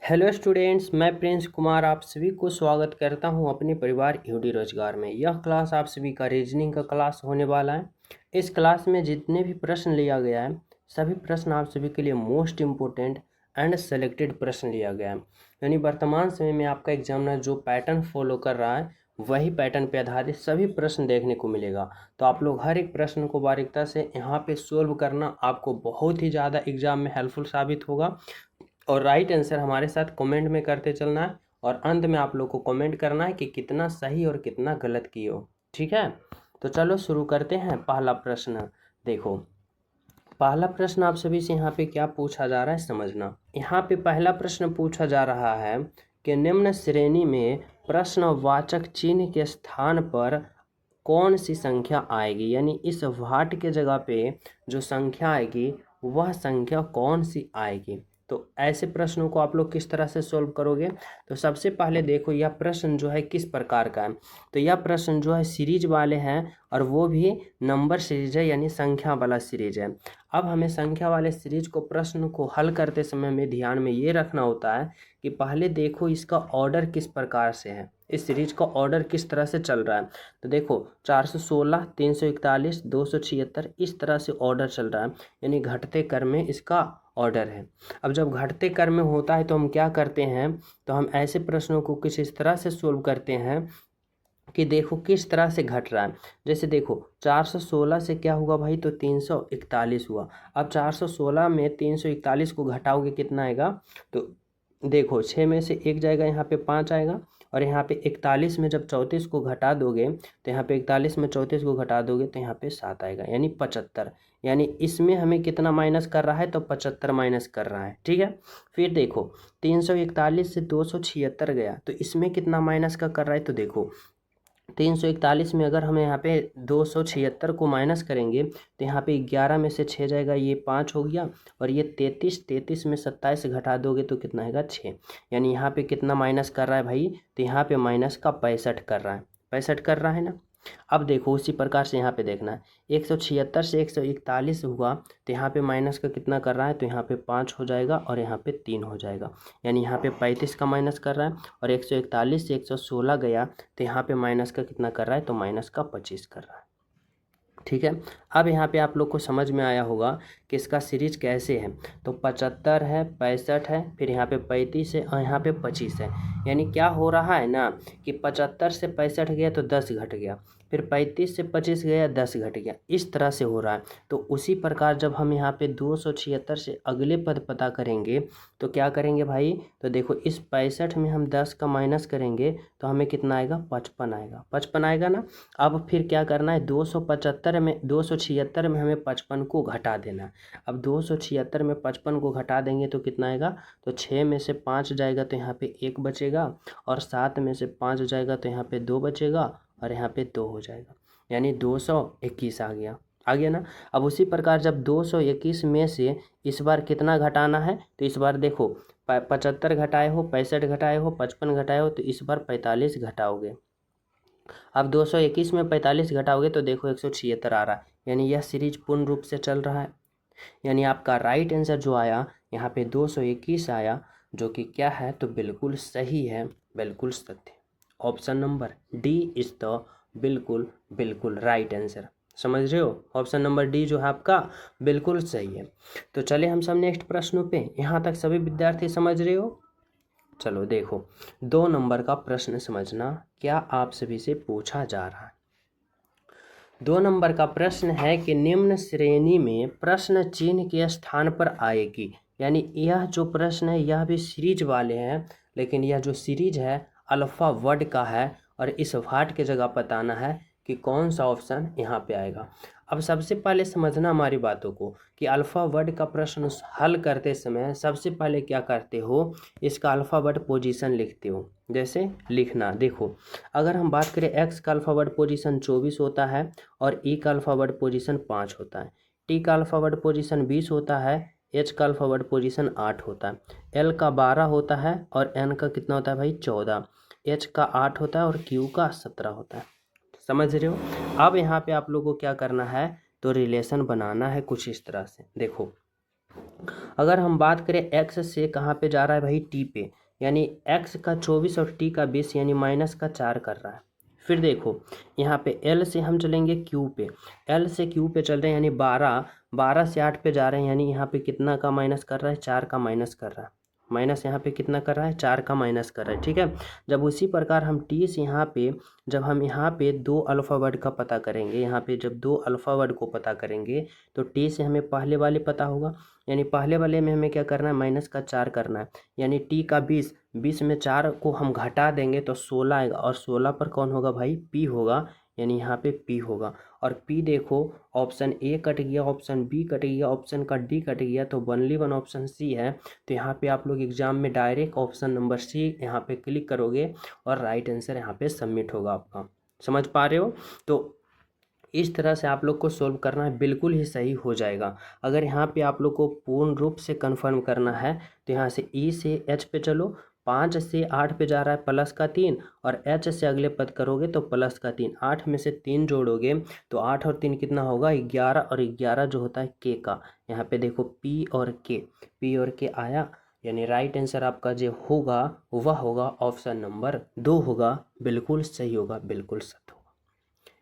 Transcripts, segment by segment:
Hello students, मैं Prince Kumar आप सभी को स्वागत करता हूं अपने परिवार यूडी रोजगार में। यह क्लास आप सभी का रीजनिंग का क्लास होने वाला है। इस क्लास में जितने भी प्रश्न लिया गया है सभी प्रश्न आप सभी के लिए मोस्ट इम्पोर्टेंट एंड सेलेक्टेड प्रश्न लिया गया है। यानी वर्तमान समय में आपका एग्जामिनर जो पैटर्न फॉलो कर रहा है वही पैटर्न पे आधारित सभी प्रश्न देखने को मिलेगा। तो आप लोग हर एक प्रश्न को बारीकता से यहाँ पे सोल्व करना आपको बहुत ही ज़्यादा एग्जाम में हेल्पफुल साबित होगा। और राइट आंसर हमारे साथ कमेंट में करते चलना है और अंत में आप लोग को कमेंट करना है कि कितना सही और कितना गलत किए हो। ठीक है, तो चलो शुरू करते हैं। पहला प्रश्न देखो, पहला प्रश्न आप सभी से यहाँ पे क्या पूछा जा रहा है समझना। यहाँ पे पहला प्रश्न पूछा जा रहा है कि निम्न श्रेणी में प्रश्नवाचक चिन्ह के स्थान पर कौन सी संख्या आएगी। यानी इस वाट के जगह पे जो संख्या आएगी वह संख्या कौन सी आएगी। तो ऐसे प्रश्नों को आप लोग किस तरह से सॉल्व करोगे। तो सबसे पहले देखो यह प्रश्न जो है किस प्रकार का है। तो यह प्रश्न जो है सीरीज वाले हैं और वो भी नंबर सीरीज है, यानी संख्या वाला सीरीज है। अब हमें संख्या वाले सीरीज को प्रश्न को हल करते समय में ध्यान में ये रखना होता है कि पहले देखो इसका ऑर्डर किस प्रकार से है, इस सीरीज का ऑर्डर किस तरह से चल रहा है। तो देखो 416, 341, 276 इस तरह से ऑर्डर चल रहा है, यानी घटते क्रम में इसका ऑर्डर है। अब जब घटते क्रम में होता है तो हम क्या करते हैं, तो हम ऐसे प्रश्नों को कुछ इस तरह से सोल्व करते हैं कि देखो किस तरह से घट रहा है। जैसे देखो 416 से क्या हुआ भाई, तो 341 हुआ। अब 416 में 341 को घटाओगे कितना आएगा, तो देखो 6 में से 1 जाएगा, यहाँ पे 5 आएगा। और यहाँ पे 41 में जब 34 को घटा दोगे तो यहाँ पे 41 में 34 को घटा दोगे तो यहाँ पे 7 आएगा, यानी 75। यानी इसमें हमें कितना माइनस कर रहा है, तो 75 माइनस कर रहा है। ठीक है, फिर देखो 341 से 276 गया तो इसमें कितना माइनस का कर रहा है। तो देखो 341 में अगर हमें यहाँ पे 276 को माइनस करेंगे तो यहाँ पे 11 में से 6 जाएगा, ये 5 हो गया। और ये 33 में 27 घटा दोगे तो कितना आएगा 6। यानी यहाँ पे कितना माइनस कर रहा है भाई, तो यहाँ पे माइनस का 65 कर रहा है, 65 कर रहा है ना। अब देखो उसी प्रकार से यहाँ पे देखना है, 176 से 141 हुआ तो यहाँ पे माइनस का कितना कर रहा है, तो यहाँ पे 5 हो जाएगा और यहाँ पे 3 हो जाएगा। यानी यहाँ पे 35 का माइनस कर रहा है। और 141 से 116 गया तो यहाँ पे माइनस का कितना कर रहा है, तो माइनस का 25 कर रहा है। ठीक है, अब यहाँ पे आप लोग को समझ में आया होगा कि इसका सीरीज कैसे है। तो 75 है, 65 है, फिर यहाँ पे 35 है और यहाँ पे 25 है। यानी क्या हो रहा है ना कि 75 से 65 गया तो 10 घट गया, फिर 35 से 25 गया 10 घट गया, इस तरह से हो रहा है। तो उसी प्रकार जब हम यहाँ पे 276 से अगले पद पता करेंगे तो क्या करेंगे भाई, तो देखो इस 65 में हम 10 का माइनस करेंगे तो हमें कितना आएगा, 55 आएगा, 55 आएगा ना। अब फिर क्या करना है, 276 में हमें 55 को घटा देना है। अब 276 में 55 को घटा देंगे तो कितना आएगा, तो 6 में से 5 जाएगा तो यहाँ पे 1 बचेगा। और 7 में से 5 जाएगा तो यहाँ पे 2 बचेगा और यहाँ पे 2 हो जाएगा, यानी 221 आ गया ना। अब उसी प्रकार जब 221 में से इस बार कितना घटाना है, तो इस बार देखो 75 घटाए हो, 65 घटाए हो, 55 घटाए हो, तो इस बार 45 घटाओगे। अब 221 में 45 घटाओगे तो देखो 176 आ रहा है, यानी यह सीरीज पूर्ण रूप से चल रहा है। यानी आपका राइट आंसर जो आया यहाँ पे 221 आया, जो कि क्या है, तो बिल्कुल सही है, बिल्कुल सत्य। Option number D is the बिल्कुल बिल्कुल राइट आंसर। समझ रहे हो, ऑप्शन नंबर डी जो है आपका बिल्कुल सही है। तो चले हम सब नेक्स्ट प्रश्नों पे। यहाँ तक सभी विद्यार्थी समझ रहे हो। चलो देखो 2 नंबर का प्रश्न समझना, क्या आप सभी से पूछा जा रहा है। 2 नंबर का प्रश्न है कि निम्न श्रेणी में प्रश्न चिन्ह के स्थान पर आएगी। यानी यह जो प्रश्न है यह भी सीरीज वाले हैं, लेकिन यह जो सीरीज है अल्फा वर्ड का है और इस वाट के जगह बताना है कि कौन सा ऑप्शन यहाँ पे आएगा। अब सबसे पहले समझना हमारी बातों को कि अल्फा वर्ड का प्रश्न हल करते समय सबसे पहले क्या करते हो, इसका अल्फा वर्ड पोजीशन लिखते हो। जैसे लिखना देखो, अगर हम बात करें एक्स का अल्फावर्ड पोजीशन 24 होता है और ई का अल्फावर्ड पोजीशन 5 होता है, टी का अल्फावर्ड पोजीशन 20 होता है, एच का अल्फावर्ड पोजीशन 8 होता है, एल का 12 होता है और एन का कितना होता है भाई 14, एच का 8 होता है और क्यू का 17 होता है। समझ रहे हो। अब यहाँ पे आप लोगों को क्या करना है, तो रिलेशन बनाना है कुछ इस तरह से। देखो अगर हम बात करें एक्स से कहाँ पे जा रहा है भाई, टी पे, यानी एक्स का 24 और टी का 20 यानी -4 कर रहा है। फिर देखो यहाँ पे एल से हम चलेंगे क्यू पे, एल से क्यू पे चल रहे हैं यानी 12, 12 से 8 पे जा रहे हैं यानी यहाँ पे कितना का माइनस कर रहा है, 4 का माइनस कर रहा है। माइनस यहाँ पे कितना कर रहा है, 4 का माइनस कर रहा है। ठीक है, जब उसी प्रकार हम टी से यहाँ पे, जब हम यहाँ पे 2 अल्फ़ा वर्ड का पता करेंगे, यहाँ पे जब 2 अल्फ़ा वर्ड को पता करेंगे तो टी से हमें पहले वाले पता होगा, यानी पहले वाले में हमें क्या करना है, -4 करना है, यानी टी का 20, 20 में 4 को हम घटा देंगे तो 16 आएगा, और 16 पर कौन होगा भाई, पी होगा, यानी यहाँ पे पी होगा। और पी देखो, ऑप्शन ए कट गया, ऑप्शन बी कट गया, ऑप्शन का डी कट गया, तो ओनली वन ऑप्शन सी है। तो यहाँ पे आप लोग एग्जाम में डायरेक्ट ऑप्शन नंबर सी यहाँ पे क्लिक करोगे और राइट आंसर यहाँ पे सबमिट होगा आपका। समझ पा रहे हो? तो इस तरह से आप लोग को सोल्व करना है, बिल्कुल ही सही हो जाएगा। अगर यहाँ पे आप लोग को पूर्ण रूप से कंफर्म करना है तो यहाँ से ई से एच पे चलो, 5 से 8 पे जा रहा है +3, और एच से अगले पद करोगे तो +3, 8 में से 3 जोड़ोगे तो 8 और 3 कितना होगा, 11, और 11 जो होता है के का। यहाँ पे देखो पी और के आया, यानी राइट आंसर आपका जो होगा वह होगा ऑप्शन नंबर 2 होगा, बिल्कुल सही होगा, बिल्कुल सही होगा।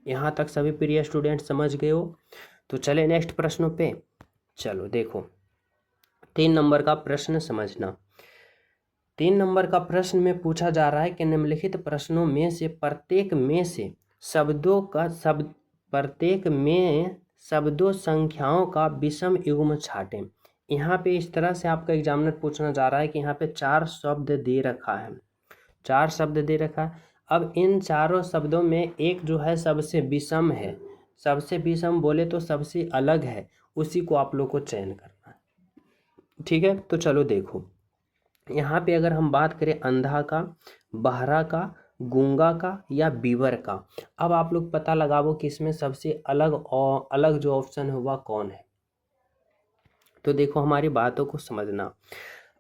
यहाँ तक सभी प्रिय स्टूडेंट समझ गए हो? तो चले नेक्स्ट प्रश्नों पे। चलो देखो 3 नंबर का प्रश्न समझना। 3 नंबर का प्रश्न में पूछा जा रहा है कि निम्नलिखित प्रश्नों में से प्रत्येक में शब्दों संख्याओं का विषम युग्म छाटें। यहाँ पे इस तरह से आपका एग्जामिनर पूछना जा रहा है कि यहाँ पे 4 शब्द दे रखा है, 4 शब्द दे रखा है। अब इन चारों शब्दों में एक जो है सबसे विषम है, सबसे विषम बोले तो सबसे अलग है, उसी को आप लोग को चयन करना है। ठीक है, तो चलो देखो यहाँ पे अगर हम बात करें अंधा का, बहरा का, गूंगा का या बीवर का, अब आप लोग पता लगाओ कि इसमें सबसे अलग जो ऑप्शन है वह कौन है। तो देखो हमारी बातों को समझना,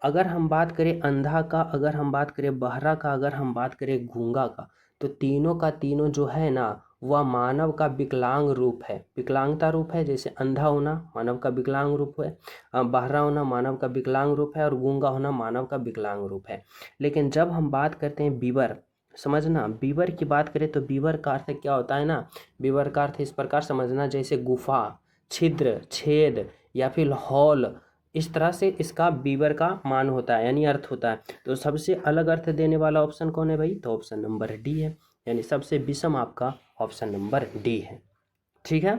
अगर हम बात करें अंधा का, अगर हम बात करें बहरा का, अगर हम बात करें गूंगा का, तो तीनों का तीनों जो है ना वह मानव का विकलांग रूप है, विकलांगता रूप है। जैसे अंधा होना मानव का विकलांग रूप है, बहरा होना मानव का विकलांग रूप है, और गूंगा होना मानव का विकलांग रूप है। लेकिन जब हम बात करते हैं बीवर, समझना बीवर की बात करें तो बीवर का अर्थ क्या होता है ना, बीवर का अर्थ इस प्रकार समझना, जैसे गुफा, छिद्र, छेद या फिर हॉल, इस तरह से इसका बीवर का मान होता है, यानी अर्थ होता है। तो सबसे अलग अर्थ देने वाला ऑप्शन कौन है भाई, तो ऑप्शन नंबर डी है, यानी सबसे विषम आपका ऑप्शन नंबर डी है। ठीक है,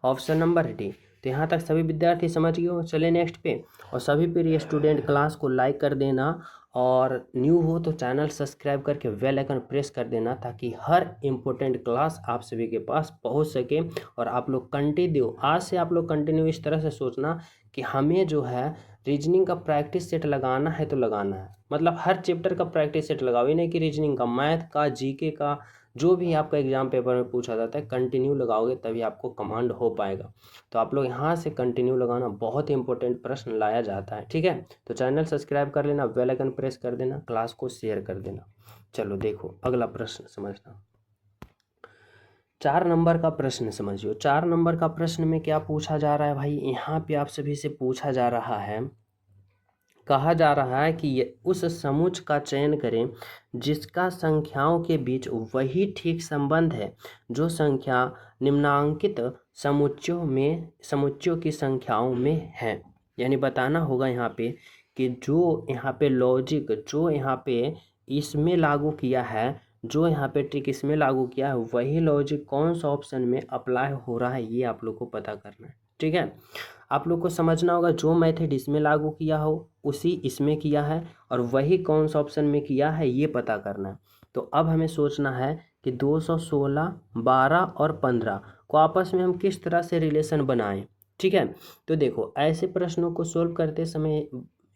ऑप्शन नंबर डी। तो यहाँ तक सभी विद्यार्थी समझ गए हो? चले नेक्स्ट पे। और सभी प्रिय स्टूडेंट क्लास को लाइक कर देना, और न्यू हो तो चैनल सब्सक्राइब करके बेल आइकन प्रेस कर देना, ताकि हर इम्पोर्टेंट क्लास आप सभी के पास पहुंच सके। और आप लोग कंटिन्यू, आज से आप लोग कंटिन्यू इस तरह से सोचना कि हमें जो है रीजनिंग का प्रैक्टिस सेट लगाना है तो लगाना है, मतलब हर चैप्टर का प्रैक्टिस सेट लगाओ, ये नहीं कि रीजनिंग का, मैथ का, जीके का, जो भी आपका एग्जाम पेपर में पूछा जाता है कंटिन्यू लगाओगे तभी आपको कमांड हो पाएगा। तो आप लोग यहाँ से कंटिन्यू लगाना, बहुत इंपॉर्टेंट प्रश्न लाया जाता है। ठीक है, तो चैनल सब्सक्राइब कर लेना, बेल आइकन प्रेस कर देना, क्लास को शेयर कर देना। चलो देखो अगला प्रश्न समझना, 4 नंबर का प्रश्न समझियो। 4 नंबर का प्रश्न में क्या पूछा जा रहा है भाई, यहाँ पे आप सभी से पूछा जा रहा है, कहा जा रहा है कि उस समुच्चय का चयन करें जिसका संख्याओं के बीच वही ठीक संबंध है जो संख्या निम्नांकित समुच्चयों की संख्याओं में है। यानी बताना होगा यहाँ पे कि जो यहाँ पे लॉजिक, जो यहाँ पे इसमें लागू किया है, जो यहाँ पे ट्रिक इसमें लागू किया है, वही लॉजिक कौन सा ऑप्शन में अप्लाई हो रहा है, ये आप लोग को पता करना है। ठीक है, आप लोग को समझना होगा जो मेथड इसमें लागू किया हो उसी इसमें किया है, और वही कौन सा ऑप्शन में किया है ये पता करना है। तो अब हमें सोचना है कि 216, 12 और 15 को आपस में हम किस तरह से रिलेशन बनाएं। ठीक है, तो देखो ऐसे प्रश्नों को सोल्व करते समय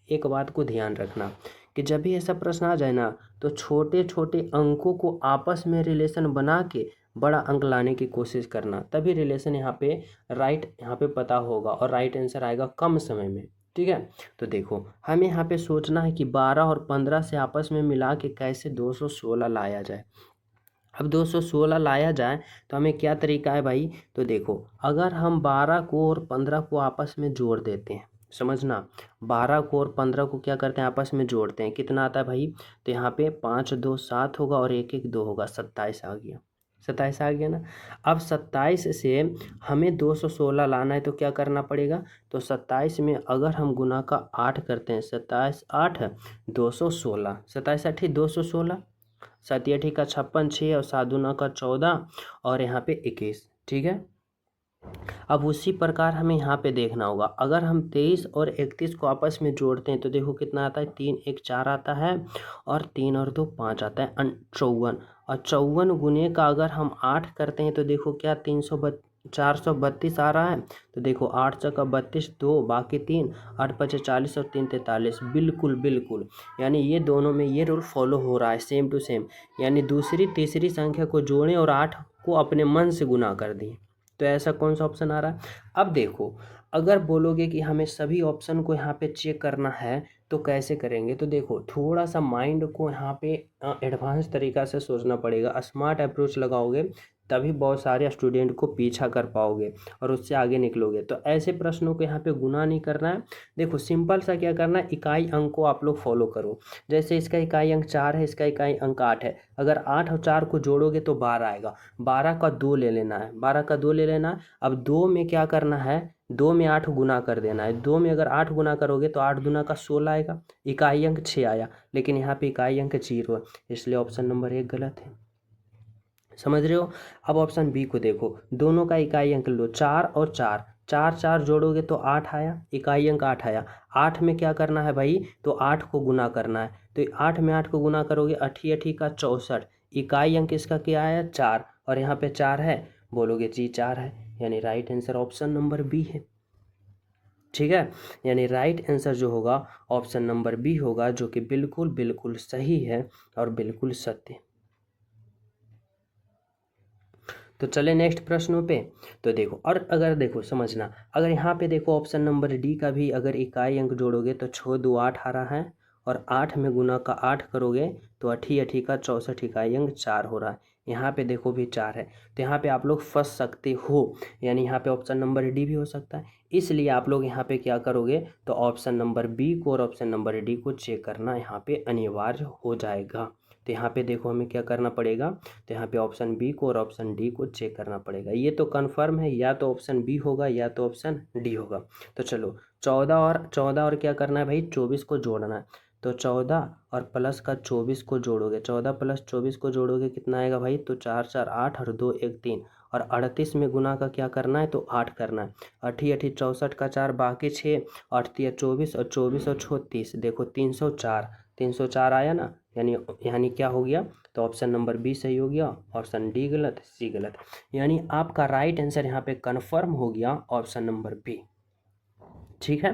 एक बात को ध्यान रखना कि जब भी ऐसा प्रश्न आ जाए ना, तो छोटे छोटे अंकों को आपस में रिलेशन बना के बड़ा अंक लाने की कोशिश करना, तभी रिलेशन यहाँ पे पता होगा और राइट आंसर आएगा कम समय में। ठीक है, तो देखो हमें यहाँ पे सोचना है कि 12 और 15 से आपस में मिला के कैसे 216 लाया जाए। अब 216 लाया जाए तो हमें क्या तरीका है भाई, तो देखो अगर हम 12 को और 15 को आपस में जोड़ देते हैं, समझना 12 को और 15 को क्या करते हैं आपस में जोड़ते हैं, कितना आता है भाई, तो यहाँ पे 5 2 7 होगा और 1 1 2 होगा, 27 आ गया, 27 आ गया ना। अब 27 से हमें 216 लाना है तो क्या करना पड़ेगा, तो 27 में अगर हम गुना का 8 करते हैं, 27 8 216, 27 8 216, 7 8 का 56 6 और 7 दूना का 14 और यहाँ पे 21, ठीक है। अब उसी प्रकार हमें यहाँ पे देखना होगा, अगर हम 23 और 31 को आपस में जोड़ते हैं तो देखो कितना आता है, 3 1 4 आता है और 3 और 2 5 आता है, 54, और 54 गुने का अगर हम 8 करते हैं तो देखो क्या 432 आ रहा है, तो देखो 8 चौका 32, 2 बाकी 3, 8 5 40 और 3 43, बिल्कुल बिल्कुल, यानी ये दोनों में ये रूल फॉलो हो रहा है सेम टू सेम, यानी दूसरी तीसरी संख्या को जोड़ें और 8 को अपने मन से गुना कर दें। तो ऐसा कौन सा ऑप्शन आ रहा है। अब देखो अगर बोलोगे कि हमें सभी ऑप्शन को यहाँ पे चेक करना है तो कैसे करेंगे, तो देखो थोड़ा सा माइंड को यहाँ पे एडवांस तरीका से सोचना पड़ेगा, स्मार्ट अप्रोच लगाओगे तभी बहुत सारे स्टूडेंट को पीछा कर पाओगे और उससे आगे निकलोगे। तो ऐसे प्रश्नों को यहाँ पे गुना नहीं करना है, देखो सिंपल सा क्या करना है, इकाई अंक को आप लोग फॉलो करो, जैसे इसका इकाई अंक 4 है, इसका इकाई अंक 8 है, अगर 8 और 4 को जोड़ोगे तो 12 आएगा, 12 का 2 ले लेना है, 12 का 2 ले लेना है। अब 2 में क्या करना है, 2 में 8 गुना कर देना है, 2 में अगर 8 गुना करोगे तो 8 दूना का 16 आएगा, इकाई अंक 6 आया, लेकिन यहाँ पे इकाई अंक 0 है, इसलिए ऑप्शन नंबर 1 गलत है, समझ रहे हो। अब ऑप्शन बी को देखो, दोनों का इकाई अंक लो, 4 और 4, 4 4 जोड़ोगे तो 8 आया, इकाई अंक 8 आया, 8 में क्या करना है भाई, तो 8 को गुना करना है, तो 8 में 8 को गुना करोगे 8 8 का 64, इकाई अंक इसका क्या आया 4 और यहाँ पे 4 है, बोलोगे जी 4 है, यानी right answer option number B है, ठीक है। यानी राइट आंसर जो होगा ऑप्शन नंबर बी होगा, जो कि बिल्कुल बिल्कुल सही है और बिल्कुल सत्य। तो चले नेक्स्ट प्रश्नों पे, तो देखो और अगर देखो समझना, अगर यहाँ पे देखो ऑप्शन नंबर डी का भी अगर इकाई अंक जोड़ोगे तो 6 2 8 आ रहा है और 8 में गुना का 8 करोगे तो 8 8 का 64, इकाई अंक 4 हो रहा है, यहाँ पे देखो भी 4 है, तो यहाँ पे आप लोग फंस सकते हो, यानी यहाँ पे ऑप्शन नंबर डी भी हो सकता है, इसलिए आप लोग यहाँ पे क्या करोगे, तो ऑप्शन नंबर बी को और ऑप्शन नंबर डी को चेक करना यहाँ पे अनिवार्य हो जाएगा। तो यहाँ पे देखो हमें क्या करना पड़ेगा, तो यहाँ पे ऑप्शन बी को और ऑप्शन डी को चेक करना पड़ेगा, ये तो कंफर्म है, या तो ऑप्शन बी होगा या तो ऑप्शन डी होगा। तो चलो 14 और क्या करना है भाई, 24 को जोड़ना है, तो 14 और प्लस का 24 को जोड़ोगे, 14 प्लस 24 को जोड़ोगे कितना आएगा भाई, तो 4 4 8 और 2 1 3, और 38 में गुना का क्या करना है, तो 8 करना है, 8 8 64 का 4 बाकी 6, 8 24 और 24 और 36, देखो 304 आया ना, यानी क्या हो गया, तो ऑप्शन नंबर बी सही हो गया, ऑप्शन डी गलत, सी गलत, यानी आपका राइट आंसर यहाँ पे कंफर्म हो गया ऑप्शन नंबर बी, ठीक है।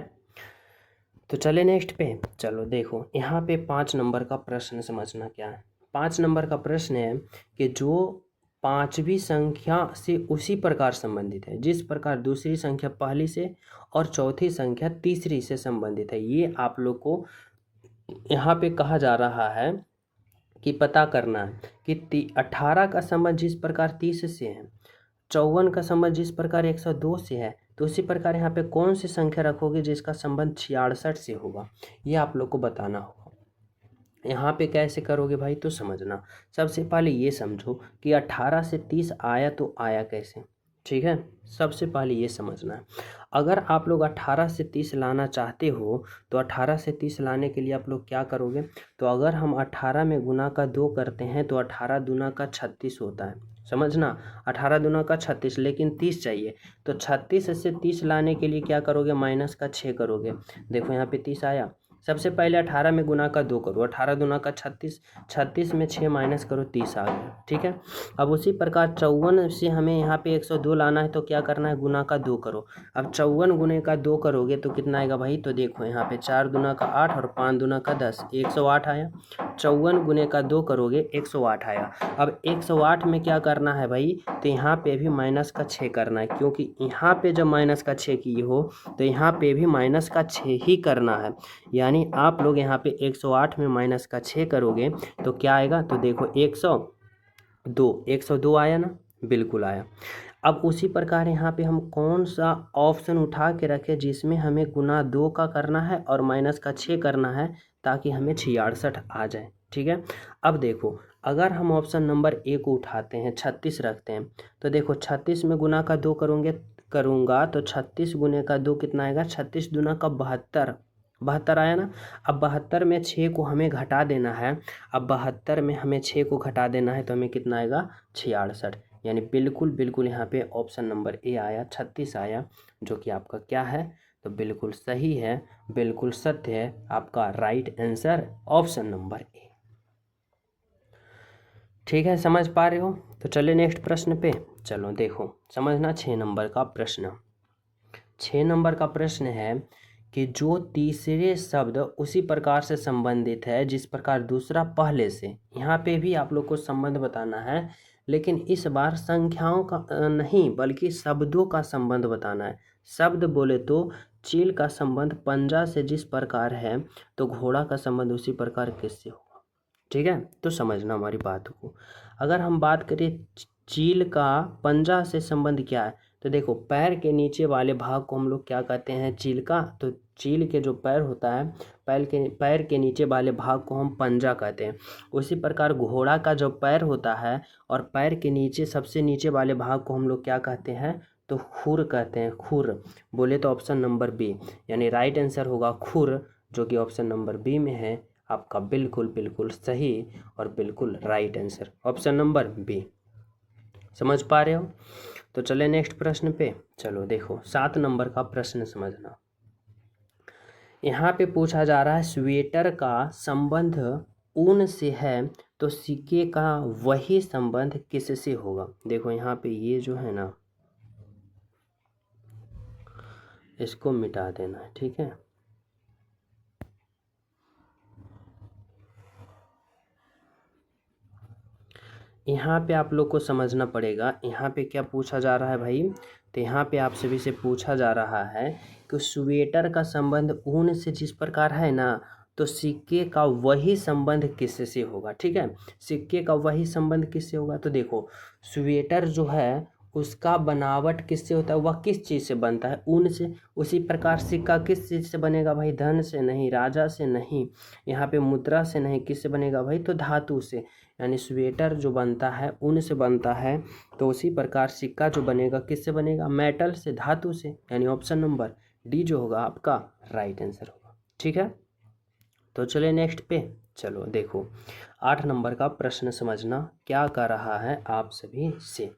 तो चले नेक्स्ट पे, चलो देखो यहाँ पे 5 नंबर का प्रश्न समझना क्या है। 5 नंबर का प्रश्न है कि जो 5वीं संख्या से उसी प्रकार संबंधित है जिस प्रकार दूसरी संख्या पहली से और चौथी संख्या तीसरी से संबंधित है, ये आप लोग को यहाँ पे कहा जा रहा है कि पता करना है कि 18 का संबंध जिस प्रकार 30 से है, 54 का संबंध जिस प्रकार 102 से है, तो उसी प्रकार यहाँ पे कौन सी संख्या रखोगे जिसका संबंध 66 से होगा, ये आप लोग को बताना होगा। यहाँ पे कैसे करोगे भाई, तो समझना, सबसे पहले ये समझो कि 18 से 30 आया तो आया कैसे, ठीक है, सबसे पहले ये समझना है। अगर आप लोग 18 से 30 लाना चाहते हो तो 18 से 30 लाने के लिए आप लोग क्या करोगे, तो अगर हम 18 में गुना का 2 करते हैं तो 18 दूना का 36 होता है, समझना 18 दूना का 36, लेकिन 30 चाहिए, तो 36 से 30 लाने के लिए क्या करोगे, माइनस का 6 करोगे, देखो यहाँ पे 30 आया, सबसे पहले 18 में गुना का 2 करो, 18 दूना का 36, 36 में 6 माइनस करो 30 आ गया, ठीक है। अब उसी प्रकार 54 से हमें यहाँ पे 102 लाना है तो क्या करना है, गुना का 2 करो, अब 54 गुने का 2 करोगे तो कितना आएगा भाई, तो देखो यहाँ पे 4 दूना का 8 और 5 दूना का 10, 108 आया, 54 गुने का 2 करोगे 108 आया। अब 108 में क्या करना है भाई, तो यहाँ पे भी माइनस का 6 करना है, क्योंकि यहाँ पे जब माइनस का 6 किए हो तो यहाँ पे भी माइनस का 6 ही करना है, यानी आप लोग यहाँ पे 108 में माइनस का 6 करोगे तो क्या आएगा, तो देखो 2, 102 आया ना, बिल्कुल आया। अब उसी प्रकार यहाँ पे हम कौन सा ऑप्शन उठा के रखें जिसमें हमें गुना 2 का करना है और माइनस का 6 करना है, ताकि हमें 66 आ जाए। ठीक है, अब देखो अगर हम ऑप्शन नंबर ए को उठाते हैं, 36 रखते हैं, तो देखो 36 में गुना का 2 करूँगा तो 36 गुने का 2 कितना आएगा, 36 दूना का 72, 72 आया ना। अब 72 में 6 को हमें घटा देना है, अब 72 में हमें 6 को घटा देना है तो हमें कितना आएगा, 66। यानी बिल्कुल बिल्कुल यहाँ पे ऑप्शन नंबर ए आया, 36 आया, जो कि आपका क्या है, तो बिल्कुल सही है, बिल्कुल सत्य है, आपका right answer option number A. ठीक है, समझ पा रहे हो? तो चलिए नेक्स्ट प्रश्न पे चलो, देखो समझना 6 नंबर का प्रश्न। 6 नंबर का प्रश्न है कि जो तीसरे शब्द उसी प्रकार से संबंधित है जिस प्रकार दूसरा पहले से, यहाँ पे भी आप लोग को संबंध बताना है, लेकिन इस बार संख्याओं का नहीं बल्कि शब्दों का संबंध बताना है। शब्द बोले तो चील का संबंध पंजा से जिस प्रकार है, तो घोड़ा का संबंध उसी प्रकार किससे होगा। ठीक है, तो समझना हमारी बात को। अगर हम बात करें चील का पंजा से संबंध क्या है, तो देखो पैर के नीचे वाले भाग को हम लोग क्या कहते हैं, चील का। तो चील के जो पैर होता है, पैर के नीचे वाले भाग को हम पंजा कहते हैं। उसी प्रकार घोड़ा का जो पैर होता है और पैर के नीचे सबसे नीचे वाले भाग को हम लोग क्या कहते हैं, तो खुर कहते हैं। खुर बोले तो ऑप्शन नंबर बी, यानी राइट आंसर होगा खुर, जो कि ऑप्शन नंबर बी में है आपका, बिल्कुल बिल्कुल सही और बिल्कुल right answer option number B. समझ पा रहे हो? तो चले नेक्स्ट प्रश्न पे चलो, देखो 7 नंबर का प्रश्न समझना। यहाँ पे पूछा जा रहा है स्वेटर का संबंध ऊन से है, तो सिक्के का वही संबंध किससे होगा। देखो यहाँ पे ये जो है ना, इसको मिटा देना है, ठीक है। यहाँ पे आप लोग को समझना पड़ेगा, यहाँ पे क्या पूछा जा रहा है भाई, तो यहाँ पे आप सभी से पूछा जा रहा है कि स्वेटर का संबंध ऊन से जिस प्रकार है ना, तो सिक्के का वही संबंध किससे होगा। ठीक है, सिक्के का वही संबंध किससे होगा, तो देखो स्वेटर जो है उसका बनावट किससे होता है, वह किस चीज़ से बनता है, ऊन से। उसी प्रकार सिक्का किस चीज़ से बनेगा भाई, धन से नहीं, राजा से नहीं, यहाँ पे मुद्रा से नहीं, किससे बनेगा भाई, तो धातु से। यानी स्वेटर जो बनता है ऊन से बनता है, तो उसी प्रकार सिक्का जो बनेगा किससे बनेगा, मेटल से, धातु से। यानी ऑप्शन नंबर डी जो होगा आपका राइट आंसर होगा। ठीक है, तो चलिए नेक्स्ट पे चलो, देखो 8 नंबर का प्रश्न समझना क्या कर रहा है आप सभी से।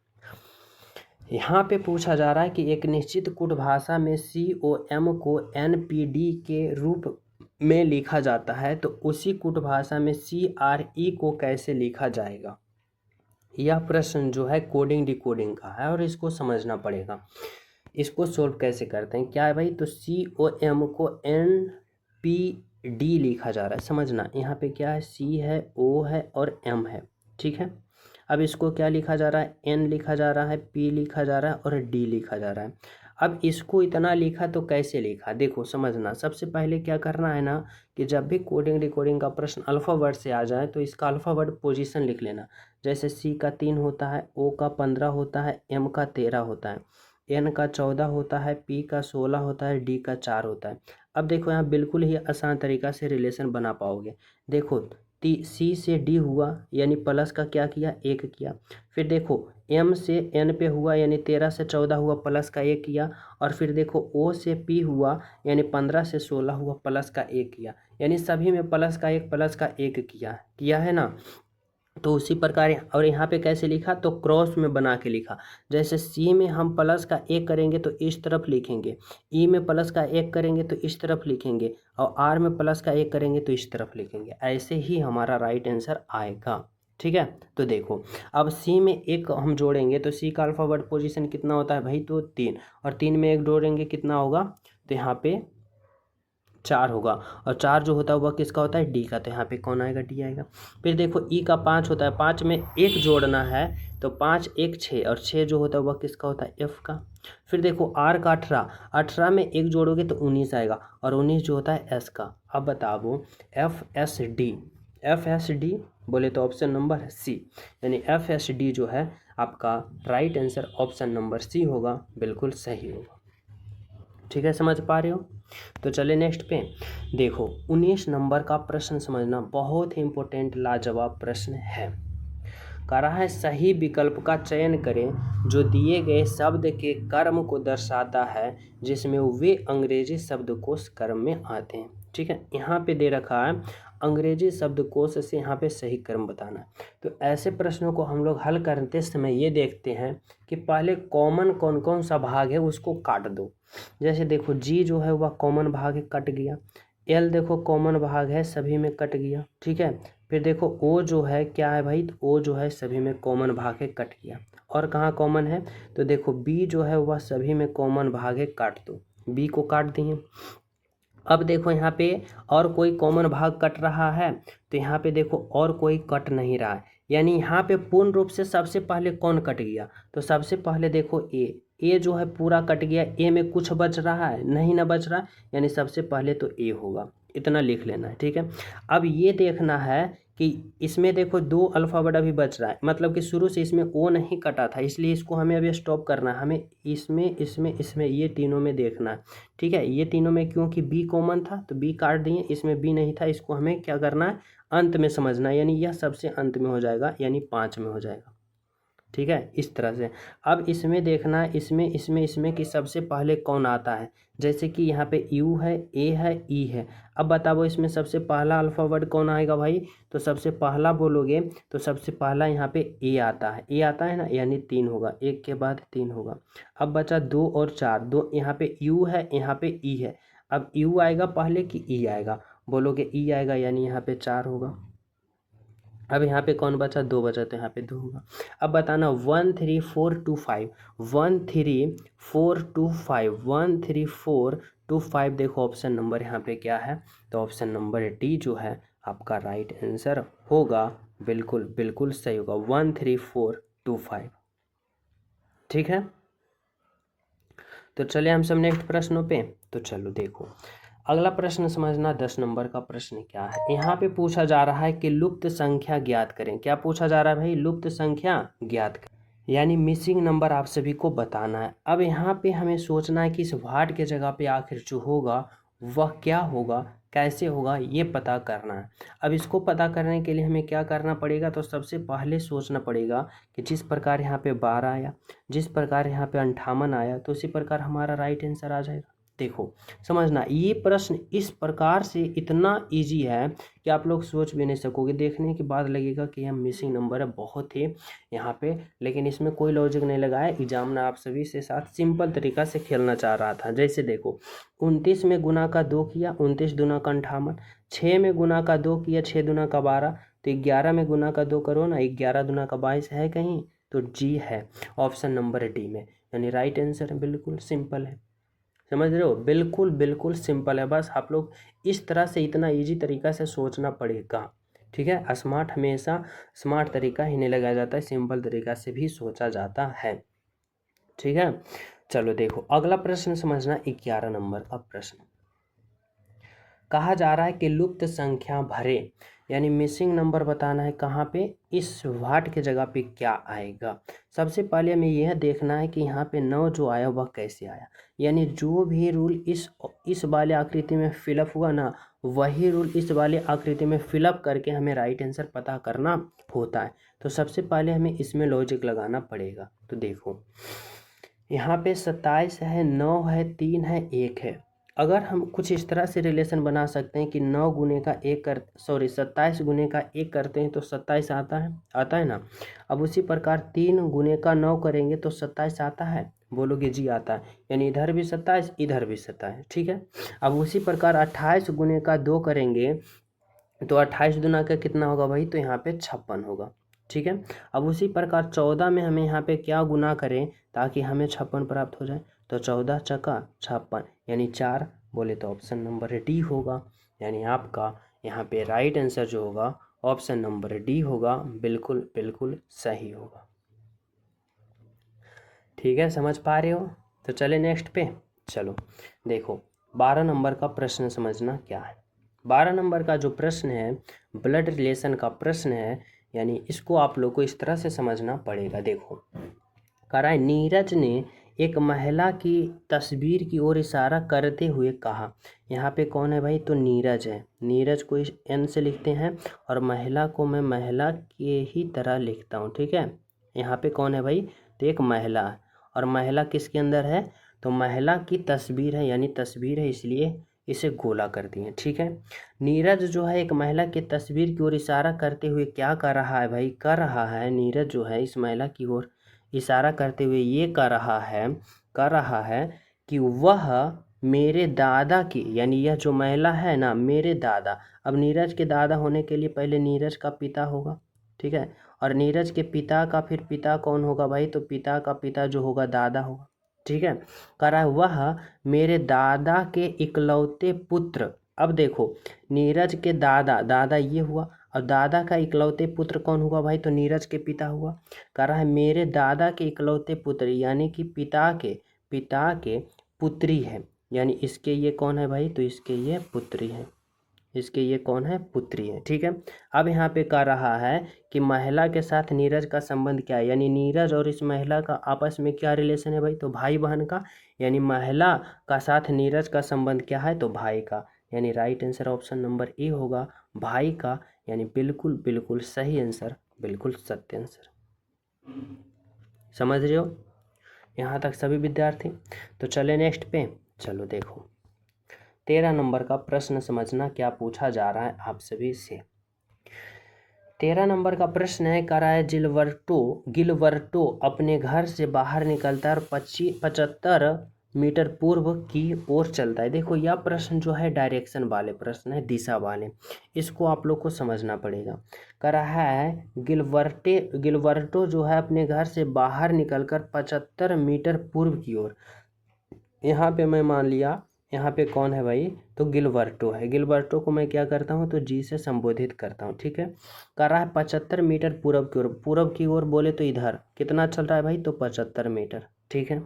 यहाँ पे पूछा जा रहा है कि एक निश्चित कूट भाषा में COM को NPD के रूप में लिखा जाता है, तो उसी कूट भाषा में CRE को कैसे लिखा जाएगा। यह प्रश्न जो है कोडिंग डिकोडिंग का है और इसको समझना पड़ेगा। इसको सोल्व कैसे करते हैं, क्या है भाई, तो COM को NPD लिखा जा रहा है। समझना यहाँ पे क्या है, C है, O है और M है। ठीक है, अब इसको क्या लिखा जा रहा है, N लिखा जा रहा है, P लिखा जा रहा है और D लिखा जा रहा है। अब इसको इतना लिखा तो कैसे लिखा, देखो समझना। सबसे पहले क्या करना है ना, कि जब भी कोडिंग डिकोडिंग का प्रश्न अल्फ़ावर्ड से आ जाए तो इसका अल्फ़ावर्ड पोजीशन लिख लेना। जैसे C का 3 होता है, O का 15 होता है, M का 13 होता है, N का 14 होता है, P का 16 होता है, D का 4 होता है। अब देखो यहाँ बिल्कुल ही आसान तरीका से रिलेशन बना पाओगे। देखो C से D हुआ, यानी प्लस का क्या किया, 1 किया। फिर देखो M से N पे हुआ, यानी 13 से 14 हुआ, प्लस का 1 किया। और फिर देखो O से P हुआ, यानी 15 से 16 हुआ, प्लस का 1 किया। यानी सभी में प्लस का 1 किया है ना। तो उसी प्रकार और यहाँ पे कैसे लिखा, तो क्रॉस में बना के लिखा। जैसे C में हम प्लस का 1 करेंगे तो इस तरफ लिखेंगे, E में प्लस का 1 करेंगे तो इस तरफ लिखेंगे, और R में प्लस का 1 करेंगे तो इस तरफ लिखेंगे। ऐसे ही हमारा राइट आंसर आएगा। ठीक है, तो देखो अब C में 1 हम जोड़ेंगे तो C का अल्फ़ावर्ड पोजीशन कितना होता है भाई, तो 3, और 3 में 1 जोड़ेंगे कितना होगा, तो यहाँ पे 4 होगा। और 4 जो होता है वह किसका होता है, डी का, तो यहाँ पे कौन आएगा, डी आएगा। फिर देखो ई का 5 होता है, 5 में 1 जोड़ना है तो 5 1 6, और 6 जो होता है वह किसका होता है, एफ का। फिर देखो आर का 18, 18 में 1 जोड़ोगे तो 19 आएगा, और 19 जो होता है एस का। अब बताओ FSD, FSD बोले तो ऑप्शन नंबर सी, यानी FSD जो है आपका right answer option number C होगा, बिल्कुल सही होगा। ठीक है, समझ पा रहे हो? तो चले नेक्स्ट पे। देखो 19 नंबर का प्रश्न समझना, बहुत ही इंपॉर्टेंट लाजवाब प्रश्न है। कह रहा है सही विकल्प का चयन करें जो दिए गए शब्द के कर्म को दर्शाता है जिसमें वे अंग्रेजी शब्दकोश कर्म में आते हैं। ठीक है, यहाँ पे दे रखा है अंग्रेजी शब्दकोश से यहाँ पे सही कर्म बताना। तो ऐसे प्रश्नों को हम लोग हल करते समय ये देखते हैं कि पहले कॉमन कौन कौन सा भाग है उसको काट दो। जैसे देखो जी जो है वह कॉमन भाग है, कट गया। एल देखो कॉमन भाग है, सभी में कट गया। ठीक है, फिर देखो ओ जो है क्या है भाई, तो ओ जो है सभी में कॉमन भाग है, कट गया। और कहाँ कॉमन है, तो देखो बी जो है वह सभी में कॉमन भाग है, काट दो, बी को काट दिए। अब देखो यहाँ पे और कोई कॉमन भाग कट रहा है, तो यहाँ पे देखो और कोई कट नहीं रहा है, यानी यहाँ पे पूर्ण रूप से सबसे पहले कौन कट गया, तो सबसे पहले देखो ए जो है पूरा कट गया, ए में कुछ बच रहा है नहीं, ना बच रहा, यानी सबसे पहले तो ए होगा, इतना लिख लेना है। ठीक है, अब ये देखना है कि इसमें देखो दो अल्फ़ाबेट अभी बच रहा है, मतलब कि शुरू से इसमें ओ नहीं कटा था, इसलिए इसको हमें अभी स्टॉप करना है, हमें इसमें इसमें इसमें ये तीनों में देखना है। ठीक है, ये तीनों में क्योंकि बी कॉमन था तो बी काट दिए, इसमें बी नहीं था, इसको हमें क्या करना है, अंत में समझना है, यानी यह सबसे अंत में हो जाएगा, यानी 5 में हो जाएगा। ठीक है, इस तरह से। अब इसमें देखना है, इसमें कि सबसे पहले कौन आता है, जैसे कि यहाँ पे यू है, ए है, ई है। अब बताओ इसमें सबसे पहला अल्फ़ाबेट कौन आएगा भाई, तो सबसे पहला बोलोगे तो सबसे पहला यहाँ पे ए आता है, ए आता है ना, यानी 3 होगा, एक के बाद 3 होगा। अब बचा 2 और 4, दो यहाँ पे यू है, यहाँ पे ई है। अब यू आएगा पहले कि ई आएगा, बोलोगे ई आएगा, यानी यहाँ पे 4 होगा। अब यहाँ पे कौन बचा, 2 बचा, तो यहाँ पे 2 होगा। अब बताना 1 3 4 2 5, 1 3 4 2 5, 1 3 4 2 5, देखो ऑप्शन नंबर यहाँ पे क्या है, तो ऑप्शन नंबर डी जो है आपका राइट आंसर होगा, बिल्कुल बिल्कुल सही होगा, 1 3 4 2 5। ठीक है, तो चलिए हम सब नेक्स्ट प्रश्नों पे। तो चलो देखो अगला प्रश्न समझना, 10 नंबर का प्रश्न क्या है। यहाँ पे पूछा जा रहा है कि लुप्त संख्या ज्ञात करें। क्या पूछा जा रहा है भाई, लुप्त संख्या ज्ञात करें, यानी मिसिंग नंबर आप सभी को बताना है। अब यहाँ पे हमें सोचना है कि इस वाट के जगह पे आखिर जो होगा वह क्या होगा, कैसे होगा, ये पता करना है। अब इसको पता करने के लिए हमें क्या करना पड़ेगा, तो सबसे पहले सोचना पड़ेगा कि जिस प्रकार यहाँ पे 12 आया, जिस प्रकार यहाँ पे 58 आया, तो उसी प्रकार हमारा राइट आंसर आ जाएगा। देखो समझना, ये प्रश्न इस प्रकार से इतना इजी है कि आप लोग सोच भी नहीं सकोगे, देखने के बाद लगेगा कि यह मिसिंग नंबर है, बहुत ही यहाँ पे, लेकिन इसमें कोई लॉजिक नहीं लगाया। एग्जाम ने आप सभी से साथ सिंपल तरीका से खेलना चाह रहा था। जैसे देखो 29 में गुना का 2 किया, 29 दूना का 58, 6 में गुना का 2 किया, 6 दूना का 12, तो 11 में गुना का 2 करो ना, 11 दूना का 22 है कहीं, तो जी है ऑप्शन नंबर डी में, यानी राइट आंसर है। बिल्कुल सिंपल है, समझ रहे हो, बिल्कुल बिल्कुल सिंपल है। बस आप लोग इस तरह से इतना इजी तरीका से सोचना पड़ेगा। ठीक है, स्मार्ट हमेशा स्मार्ट तरीका ही नहीं लगाया जाता है, सिंपल तरीका से भी सोचा जाता है। ठीक है, चलो देखो अगला प्रश्न समझना, 11 नंबर का प्रश्न। कहा जा रहा है कि लुप्त संख्या भरे, यानी मिसिंग नंबर बताना है कहाँ पे, इस वाट के जगह पे क्या आएगा। सबसे पहले हमें यह देखना है कि यहाँ पे 9 जो आया वह कैसे आया, यानी जो भी रूल इस वाले आकृति में फिलअप हुआ ना, वही रूल इस वाले आकृति में फिलअप करके हमें राइट आंसर पता करना होता है। तो सबसे पहले हमें इसमें लॉजिक लगाना पड़ेगा। तो देखो यहाँ पे 27 है, 9 है, 3 है, 1 है। अगर हम कुछ इस तरह से रिलेशन बना सकते हैं कि 9 गुने का 1 कर 27 गुने का 1 करते हैं तो 27 आता है ना। अब उसी प्रकार 3 गुने का 9 करेंगे तो 27 आता है, बोलोगे जी आता है, यानी इधर भी 27 इधर भी 27। ठीक है, अब उसी प्रकार 28 गुने का 2 करेंगे तो 28 दुना का कितना होगा भाई, तो यहाँ पे 56 होगा। ठीक है, अब उसी प्रकार 14 में हमें यहाँ पे क्या गुना करें ताकि हमें 56 प्राप्त हो जाए, तो 14 चक्का 56, यानी 4, बोले तो ऑप्शन नंबर डी होगा, यानी आपका यहाँ पे राइट आंसर जो होगा ऑप्शन नंबर डी होगा, बिल्कुल बिल्कुल सही होगा। ठीक है, समझ पा रहे हो? तो चले नेक्स्ट पे। चलो देखो 12 नंबर का प्रश्न समझना क्या है। 12 नंबर का जो प्रश्न है ब्लड रिलेशन का प्रश्न है, यानी इसको आप लोग को इस तरह से समझना पड़ेगा। देखो कह रहा है नीरज ने एक महिला की तस्वीर की ओर इशारा करते हुए कहा। यहाँ पे कौन है भाई? तो नीरज है। नीरज को इस एन से लिखते हैं और महिला को मैं महिला के ही तरह लिखता हूँ, ठीक है। यहाँ पे कौन है भाई? तो एक महिला है, और महिला किसके अंदर है? तो महिला की तस्वीर है, यानी तस्वीर है, इसलिए इसे गोला कर दिए, ठीक है। नीरज जो है एक महिला की तस्वीर की ओर इशारा करते हुए क्या कर रहा है भाई? कर रहा है नीरज जो है इस महिला की ओर इशारा करते हुए ये कर रहा है कि वह मेरे दादा की, यानी यह जो महिला है ना, मेरे दादा। अब नीरज के दादा होने के लिए पहले नीरज का पिता होगा, ठीक है। और नीरज के पिता का फिर पिता कौन होगा भाई? तो पिता का पिता जो होगा दादा होगा, ठीक है। कह रहा है वह मेरे दादा के इकलौते पुत्र। अब देखो नीरज के दादा, दादा ये हुआ, और दादा का इकलौते पुत्र कौन हुआ भाई? तो नीरज के पिता हुआ। कह रहा है मेरे दादा के इकलौते पुत्र, यानी कि पिता के पुत्री है, यानी इसके ये कौन है भाई? तो इसके ये पुत्री है, इसके ये कौन है? पुत्री है, ठीक है। अब यहाँ पे कह रहा है कि महिला के साथ नीरज का संबंध क्या है, यानी नीरज और इस महिला का आपस में क्या रिलेशन है भाई? तो भाई बहन का, यानी महिला का साथ नीरज का संबंध क्या है? तो भाई का, यानी right answer option number A होगा, भाई का, यानी बिल्कुल बिल्कुल सही आंसर, बिल्कुल सत्य आंसर। समझ रहे हो यहाँ तक सभी विद्यार्थी? तो चले नेक्स्ट पे। चलो देखो 13 नंबर का प्रश्न समझना क्या पूछा जा रहा है आप सभी से। 13 नंबर का प्रश्न है, कह रहा है गिलवर्टो अपने घर से बाहर निकलता है और 75 मीटर पूर्व की ओर चलता है। देखो यह प्रश्न जो है डायरेक्शन वाले प्रश्न है, दिशा वाले, इसको आप लोग को समझना पड़ेगा। कह रहा है गिलवर्टो जो है अपने घर से बाहर निकलकर 75 मीटर पूर्व की ओर। यहाँ पे मैं मान लिया यहाँ पे कौन है भाई? तो गिलवर्टो है। गिलवर्टो को मैं क्या करता हूँ? तो जी से संबोधित करता हूँ, ठीक है। कर रहा है 75 मीटर पूरब की ओर। पूरब की ओर बोले तो इधर कितना चल रहा है भाई? तो 75 मीटर, ठीक है।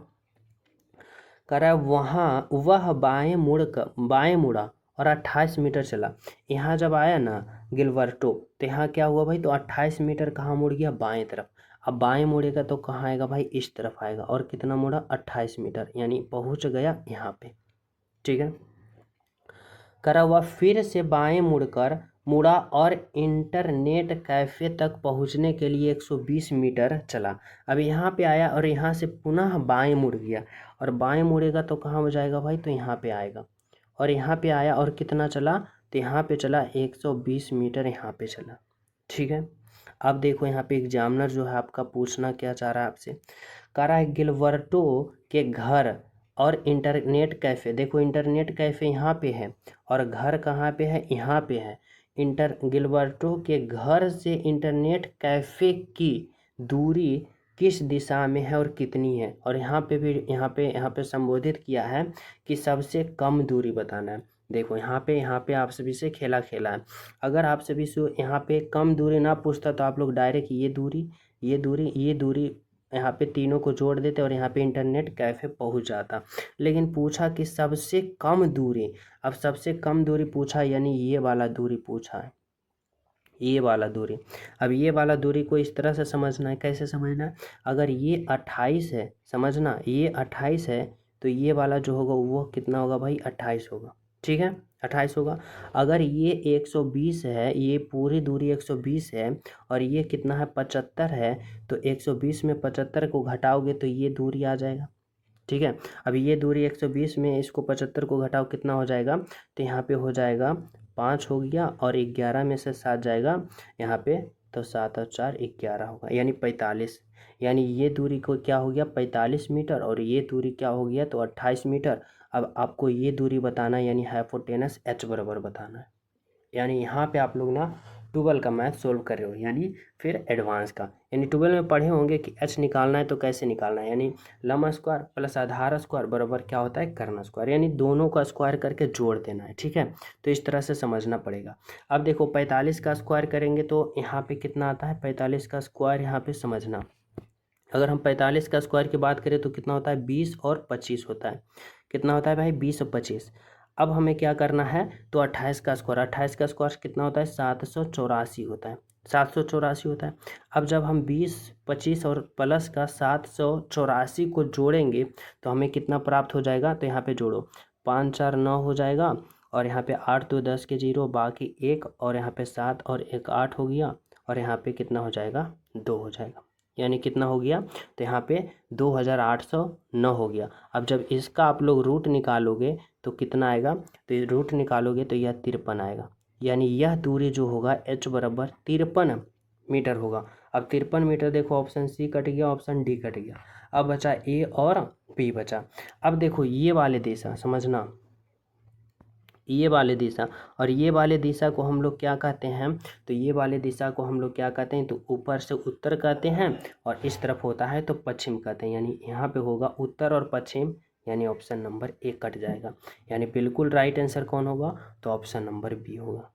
कर रहा है वह बाएं मुड़ा और 28 मीटर चला। यहाँ जब आया ना गिलवर्टो, तो यहाँ क्या हुआ भाई? तो 28 मीटर कहाँ मुड़ गया? बाएं तरफ। अब बाएं मुड़ेगा तो कहाँ आएगा भाई? इस तरफ आएगा। और कितना मुड़ा? 28 मीटर, यानी पहुँच गया यहाँ पे, ठीक है। करा हुआ फिर से बाएं मुड़ा और इंटरनेट कैफ़े तक पहुंचने के लिए 120 मीटर चला। अब यहाँ पे आया और यहाँ से पुनः बाएं मुड़ गया, और बाएं मुड़ेगा तो कहाँ हो जाएगा भाई? तो यहाँ पे आएगा। और यहाँ पे आया और कितना चला? तो यहाँ पे चला 120 मीटर, यहाँ पे चला, ठीक है। अब देखो यहाँ पे एग्जामिनर जो है आपका पूछना क्या चाह रहा है आपसे। कह रहा है गिलवर्टो के घर और इंटरनेट कैफ़े। देखो इंटरनेट कैफ़े यहाँ पे है और घर कहाँ पे है? यहाँ पे है। गिलवर्टो के घर से इंटरनेट कैफ़े की दूरी किस दिशा में है और कितनी है? और यहाँ पे भी यहाँ पे संबोधित किया है कि सबसे कम दूरी बताना है। देखो यहाँ पे आप सभी से खेला है। अगर आप सभी से यहाँ पे कम दूरी ना पूछता तो आप लोग डायरेक्ट ये दूरी यहाँ पे तीनों को जोड़ देते और यहाँ पे इंटरनेट कैफ़े पहुँच जाता। लेकिन पूछा कि सबसे कम दूरी। अब सबसे कम दूरी पूछा, यानी ये वाला दूरी पूछा है, ये वाला दूरी। अब ये वाला दूरी को इस तरह से समझना है। कैसे समझना है? अगर ये 28 है, समझना ये 28 है, तो ये वाला जो होगा वो कितना होगा भाई? 28 होगा, ठीक है, 28 होगा। अगर ये 120 है, ये पूरी दूरी 120 है, और ये कितना है? 75 है, तो 120 में 75 को घटाओगे तो ये दूरी आ जाएगा, ठीक है। अब ये दूरी 120 में इसको 75 को घटाओ कितना हो जाएगा? तो यहाँ पे हो जाएगा 5 हो गया, और 11 में से 7 जाएगा यहाँ पे, तो 7 और 4 11 होगा, यानी 45। यानी ये दूरी को क्या हो गया? 45 मीटर, और ये दूरी क्या हो गया? तो 28 मीटर। अब आपको ये दूरी बताना है, यानी हाइपोटेनस h बराबर बताना है। यानी यहाँ पे आप लोग ना 12 का मैथ सोल्व कर रहे हो, यानी फिर एडवांस का, यानी 12 में पढ़े होंगे कि h निकालना है तो कैसे निकालना है, यानी लंब स्क्वायर प्लस आधार स्क्वायर बराबर क्या होता है? कर्ण स्क्वायर, यानी दोनों का स्क्वायर करके जोड़ देना है, ठीक है। तो इस तरह से समझना पड़ेगा। अब देखो 45 का स्क्वायर करेंगे तो यहाँ पे कितना आता है? 45 का स्क्वायर यहाँ पे समझना, अगर हम 45 का स्क्वायर की बात करें तो कितना होता है? 20 और 25 होता है। कितना होता है भाई? 20 और 25। अब हमें क्या करना है, तो 28 का स्क्वायर कितना होता है, 784 होता है, 784 होता है। अब जब हम 20, 25 और प्लस का 784 को जोड़ेंगे तो हमें कितना प्राप्त हो जाएगा, तो यहाँ पे जोड़ो, 5 4 9 हो जाएगा, और यहाँ पे 8 2 10 के 0, बाकी 1, और यहाँ पे 7 और 1 8 हो गया, और यहाँ पे कितना हो जाएगा, 2 हो जाएगा, यानी कितना हो गया, तो यहाँ पे 2809 हो गया। अब जब इसका आप लोग रूट निकालोगे तो कितना आएगा, तो ये रूट निकालोगे तो यह 53 आएगा, यानी यह दूरी जो होगा h बराबर 53 मीटर होगा। अब 53 मीटर देखो, ऑप्शन सी कट गया, ऑप्शन डी कट गया, अब बचा ए और बी बचा। अब देखो ये वाले दिशा समझना, ये वाले दिशा और ये वाले दिशा को हम लोग क्या कहते हैं, तो ये वाले दिशा को हम लोग क्या कहते हैं, तो ऊपर से उत्तर कहते हैं, और इस तरफ होता है तो पश्चिम कहते हैं, यानी यहाँ पे होगा उत्तर और पश्चिम, यानी ऑप्शन नंबर ए कट जाएगा, यानी बिल्कुल राइट आंसर कौन होगा, तो ऑप्शन नंबर बी होगा।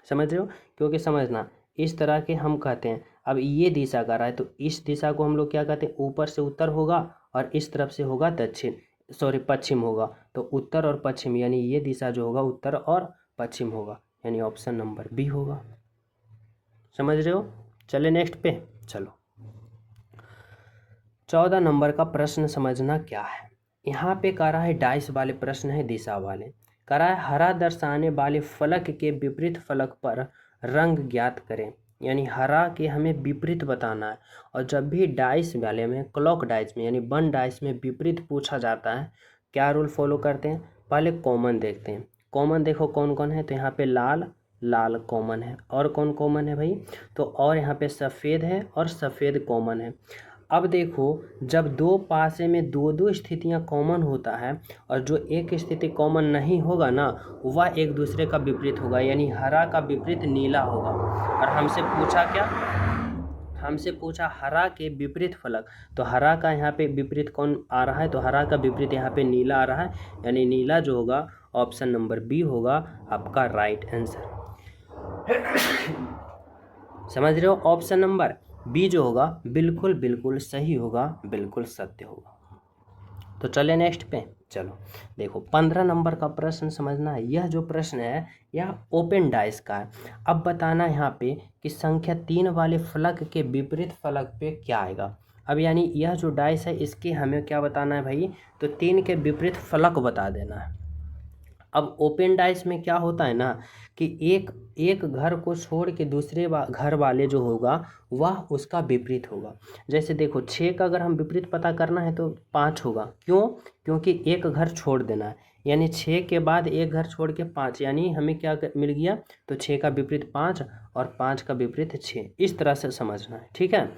समझ रहे हो, क्योंकि समझना इस तरह के हम कहते हैं। अब ये दिशा का रहा है तो इस दिशा को हम लोग क्या कहते हैं, ऊपर से उत्तर होगा और इस तरफ से होगा दक्षिण, सॉरी पश्चिम होगा, तो उत्तर और पश्चिम, यानी ये दिशा जो होगा उत्तर और पश्चिम होगा, यानी ऑप्शन नंबर बी होगा। समझ रहे हो, चले नेक्स्ट पे चलो। 14 नंबर का प्रश्न समझना क्या है, यहाँ पे कह रहा है डाइस वाले प्रश्न है, दिशा वाले कह रहा है, हरा दर्शाने वाले फलक के विपरीत फलक पर रंग ज्ञात करें, यानी हरा के हमें विपरीत बताना है। और जब भी डाइस वाले में, क्लॉक डाइस में यानी वन डाइस में विपरीत पूछा जाता है, क्या रूल फॉलो करते हैं, पहले कॉमन देखते हैं। कॉमन देखो कौन कौन है, तो यहाँ पे लाल, लाल कॉमन है, और कौन कॉमन है भाई, तो और यहाँ पे सफ़ेद है और सफ़ेद कॉमन है। अब देखो जब दो पासे में दो दो स्थितियां कॉमन होता है और जो एक स्थिति कॉमन नहीं होगा ना, वह एक दूसरे का विपरीत होगा, यानी हरा का विपरीत नीला होगा। और हमसे पूछा क्या, हमसे पूछा हरा के विपरीत फलक, तो हरा का यहाँ पे विपरीत कौन आ रहा है, तो हरा का विपरीत यहाँ पे नीला आ रहा है, यानी नीला जो होगा ऑप्शन नंबर बी होगा आपका राइट आंसर। समझ रहे हो, ऑप्शन नंबर बी जो होगा बिल्कुल बिल्कुल सही होगा, बिल्कुल सत्य होगा। तो चले नेक्स्ट पे चलो। देखो 15 नंबर का प्रश्न समझना है, यह जो प्रश्न है यह ओपन डाइस का है। अब बताना यहाँ पे कि संख्या 3 वाले फलक के विपरीत फलक पे क्या आएगा। अब यानी यह जो डाइस है इसके हमें क्या बताना है भाई, तो 3 के विपरीत फलक बता देना है। अब ओपन डाइस में क्या होता है ना कि एक घर को छोड़ के दूसरे घर वाले जो होगा वह उसका विपरीत होगा। जैसे देखो 6 का अगर हम विपरीत पता करना है तो 5 होगा, क्यों, क्योंकि एक घर छोड़ देना है, यानी 6 के बाद एक घर छोड़ के 5, यानी हमें क्या मिल गया, तो 6 का विपरीत 5 और 5 का विपरीत 6, इस तरह से समझना है, ठीक है।